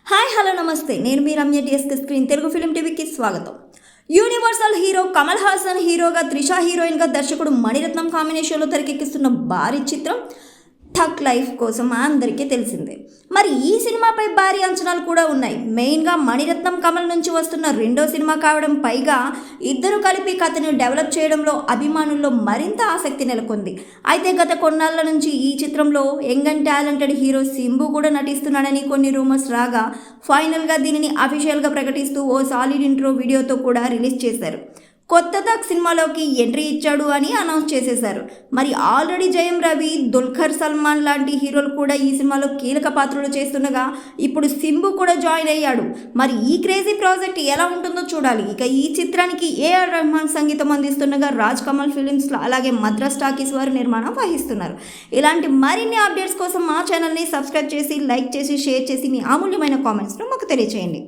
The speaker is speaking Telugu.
హాయ్ హలో నమస్తే, నేను మీ Ramya TSK screen Telugu film టీవీకి స్వాగతం. యూనివర్సల్ హీరో కమల్ హాసన్ హీరోగా, త్రిష హీరోయిన్గా దర్శకుడు మణిరత్నం కాంబినేషన్లో తెరకెక్కిస్తున్న భారీ చిత్రం థగ్ లైఫ్ కోసం అందరికీ తెలిసిందే. మరి ఈ సినిమాపై భారీ అంచనాలు కూడా ఉన్నాయి. మెయిన్గా మణిరత్నం కమల్ నుంచి వస్తున్న రెండో సినిమా కావడం, పైగా ఇద్దరు కలిపి కథను డెవలప్ చేయడంలో అభిమానుల్లో మరింత ఆసక్తి నెలకొంది. అయితే గత కొన్నాళ్ల నుంచి ఈ చిత్రంలో young and talented hero Simbu కూడా నటిస్తున్నాడని కొన్ని రూమర్స్ రాగా, ఫైనల్గా దీనిని అఫీషియల్గా ప్రకటిస్తూ ఓ సాలిడ్ ఇంట్రో వీడియోతో కూడా రిలీజ్ చేశారు. కొత్త థగ్ సినిమాలోకి ఎంట్రీ ఇచ్చాడు అని అనౌన్స్ చేసేశారు. మరి ఆల్రెడీ జయం రవి, దుల్కర్ సల్మాన్ లాంటి హీరోలు కూడా ఈ సినిమాలో కీలక పాత్రలు చేస్తుండగా, ఇప్పుడు సింబు కూడా జాయిన్ అయ్యాడు. మరి ఈ క్రేజీ ప్రాజెక్ట్ ఎలా ఉంటుందో చూడాలి. ఇక ఈ చిత్రానికి ఏఆర్ రెహమాన్ సంగీతం అందిస్తుండగా, రాజ్ కమల్ ఫిలిమ్స్ అలాగే మద్రాస్ టాకీస్ వారు నిర్మాణం వహిస్తున్నారు. ఇలాంటి మరిన్ని అప్డేట్స్ కోసం మా ఛానల్ని సబ్స్క్రైబ్ చేసి, లైక్ చేసి, షేర్ చేసి మీ అమూల్యమైన కామెంట్స్ను మాకు తెలియజేయండి.